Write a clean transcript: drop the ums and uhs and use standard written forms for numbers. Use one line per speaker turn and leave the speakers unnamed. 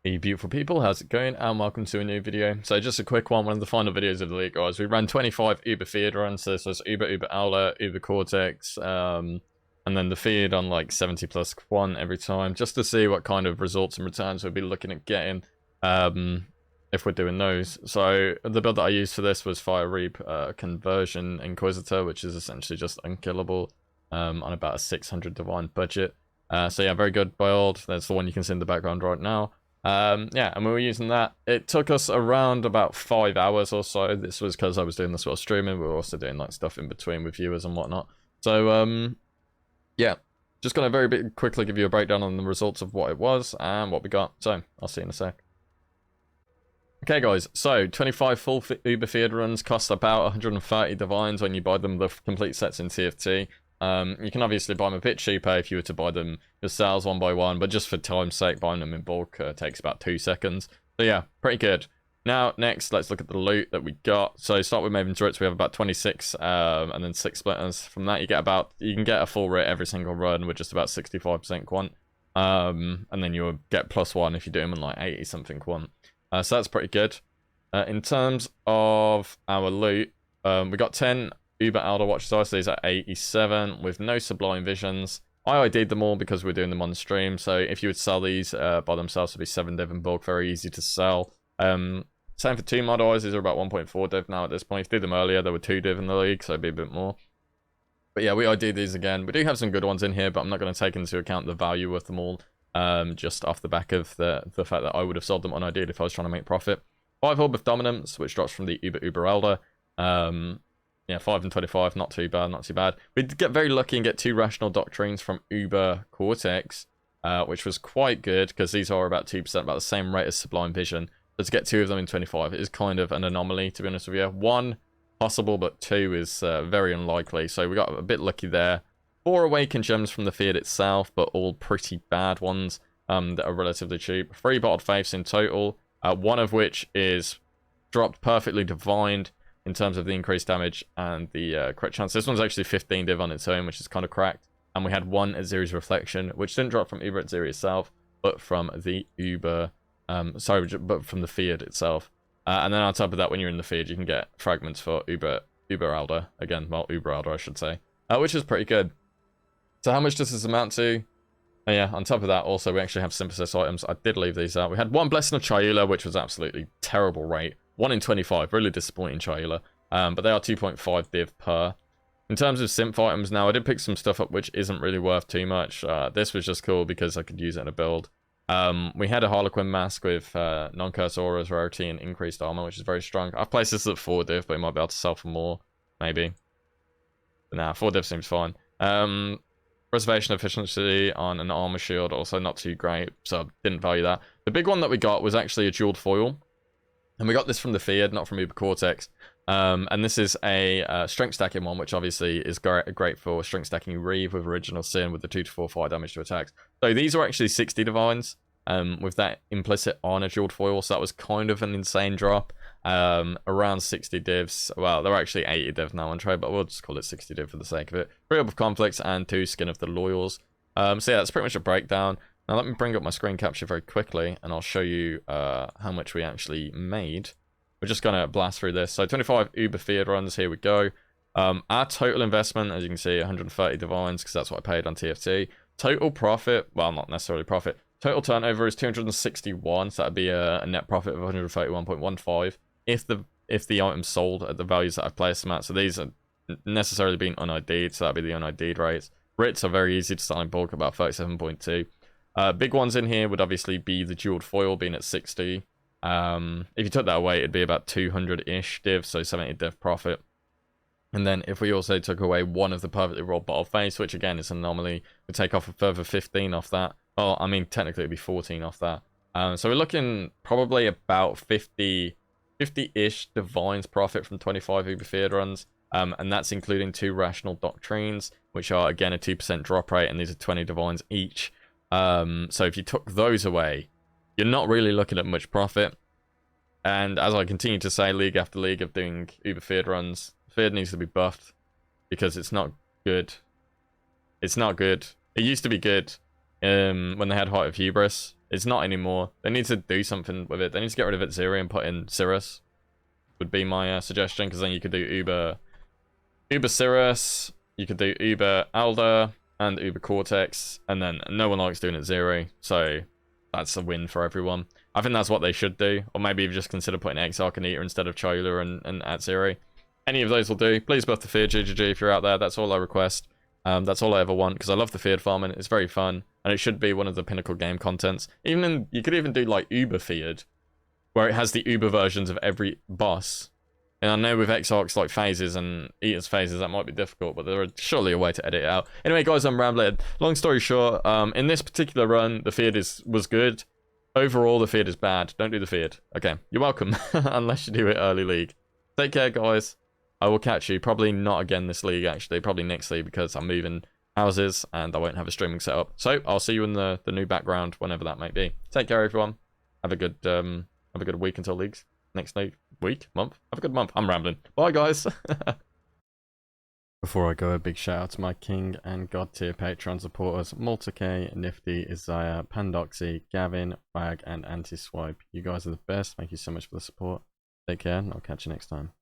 Hey beautiful people, how's it going? And welcome to a new video. So just a quick one of the final videos of the league, guys. We ran 25 Uber feed runs, so this was Uber Owler, Uber Cortex, and then the feed on like 70 plus quant every time, just to see what kind of results and returns we'll be looking at getting if we're doing those. So the build that I used for this was Fire Reap Conversion Inquisitor, which is essentially just unkillable on about a 600 divine budget. So yeah, very good build. That's the one you can see in the background right now. Yeah, and we were using that. It took us around about 5 hours or so. This was because I was doing this while streaming. We were also doing like stuff in between with viewers and whatnot. So yeah, just gonna quickly give you a breakdown on the results of what it was and what we got. So I'll see you in a sec. Okay guys, so 25 full Uber feed runs cost about 130 divines when you buy them the complete sets in TFT. You can obviously buy them a bit cheaper if you were to buy them yourselves one by one, but just for time's sake, buying them in bulk takes about 2 seconds. So yeah, pretty good. Now, next, let's look at the loot that we got. So start with Maven Turrets, we have about 26, and then 6 splitters. From that, you can get a full rate every single run with just about 65% quant. And then you'll get +1 if you do them in like 80 something quant. So that's pretty good. In terms of our loot, we got 10 Uber Elder Watch Dice. These are 87 with no Sublime Visions. I ID'd them all because we're doing them on stream. So if you would sell these by themselves, it'd be 7 div in bulk, very easy to sell. Same for 2 mod eyes. These are about 1.4 div now at this point. If you did them earlier, there were 2 div in the league, so it'd be a bit more. But yeah, we ID'd these again. We do have some good ones in here, but I'm not going to take into account the value of them all. Just off the back of the fact that I would have sold them unID'd if I was trying to make profit. 5 Orb of Dominance, which drops from the Uber Elder. Yeah, 5 and 25, not too bad, not too bad. We did get very lucky and get 2 Rational Doctrines from Uber Cortex, which was quite good, because these are about 2%, about the same rate as Sublime Vision. So to get 2 of them in 25 is kind of an anomaly, to be honest with you. 1 possible, but 2 is very unlikely, so we got a bit lucky there. 4 Awakened Gems from the field itself, but all pretty bad ones that are relatively cheap. 3 Bottled Faiths in total, 1 of which is dropped perfectly divined, in terms of the increased damage and the crit chance. This one's actually 15 div on its own, which is kind of cracked. And we had 1 Aziri's Reflection, which didn't drop from Uber Aziri itself, but from the Uber, but from the field itself. And then on top of that, when you're in the field, you can get fragments for Uber Elder. Again, well, Uber Elder, I should say. Which is pretty good. So how much does this amount to? Oh yeah, on top of that, also, we actually have synthesis items. I did leave these out. We had 1 Blessing of Chayula, which was absolutely terrible rate. 1 in 25, really disappointing Chayula. But they are 2.5 div per. In terms of synth items now, I did pick some stuff up which isn't really worth too much. This was just cool because I could use it in a build. We had a Harlequin Mask with non-curse auras, rarity, and increased armor, which is very strong. I've placed this at 4 div, but it might be able to sell for more, maybe. But nah, 4 div seems fine. Preservation efficiency on an armor shield, also not too great, so I didn't value that. The big one that we got was actually a jeweled foil. And we got this from the field, not from Uber Cortex. And this is a strength stacking one, which obviously is great for strength stacking Reeve with Original Sin with the 2 to 4 fire damage to attacks. So these are actually 60 divines with that implicit on a jeweled foil. So that was kind of an insane drop. Around 60 divs. Well, they're actually 80 div now on trade, but we'll just call it 60 div for the sake of it. 3 Orb of Conflicts and 2 Skin of the Loyals. So yeah, that's pretty much a breakdown. Now let me bring up my screen capture very quickly, and I'll show you how much we actually made. We're just going to blast through this. So 25 Uber feed runs, here we go. Our total investment, as you can see, 130 divines, because that's what I paid on TFT. Total profit, well, not necessarily profit. Total turnover is 261, so that'd be a net profit of 131.15 if the items sold at the values that I've placed them at. So these are necessarily being unID'd, so that'd be the unID'd rates. Writs are very easy to sell in bulk, about 37.2. Big ones in here would obviously be the jeweled foil being at 60. If you took that away, it'd be about 200-ish div, so 70 div profit. And then if we also took away 1 of the perfectly rolled bottle face, which again is an anomaly, we take off a further 15 off that. Well, I mean, technically it'd be 14 off that. So we're looking probably about 50-ish divines profit from 25 Uber feed runs. And that's including 2 Rational Doctrines, which are again a 2% drop rate, and these are 20 divines each. So if you took those away, you're not really looking at much profit. And as I continue to say, league after league of doing Uber feed runs, feed needs to be buffed because it's not good. It's not good. It used to be good when they had Height of Hubris, It's not anymore. They need to do something with it. They need to get rid of Zeri and put in Cirrus. Would be my suggestion, because then you could do Uber Cirrus, you could do Uber Alder, and Uber Cortex, and then no one likes doing it Zeri, so that's a win for everyone. I think that's what they should do, or maybe you just consider putting Exile Eater instead of Cholula and at Zeri. Any of those will do. Please buff the Feared GGG if you're out there. That's all I request. That's all I ever want, because I love the Feared farming. It's very fun, and it should be one of the pinnacle game contents. You could even do like Uber Feared, where it has the Uber versions of every boss. And I know with Exarch's like phases and Eater's phases that might be difficult, but there is surely a way to edit it out. Anyway, guys, I'm rambling. Long story short, in this particular run, the Feared was good. Overall, the Feared is bad. Don't do the Feared. Okay, you're welcome, unless you do it early league. Take care, guys. I will catch you. Probably not again this league, actually. Probably next league, because I'm moving houses and I won't have a streaming setup. So I'll see you in the new background, whenever that might be. Take care, everyone. Have a good week until leagues. Next week, month. Have a good month. I'm rambling. Bye, guys. Before I go, a big shout out to my King and God tier Patreon supporters: Malta K, Nifty, Isaiah, Pandoxy, Gavin, Wag, and Anti-Swipe. You guys are the best. Thank you so much for the support. Take care, and I'll catch you next time.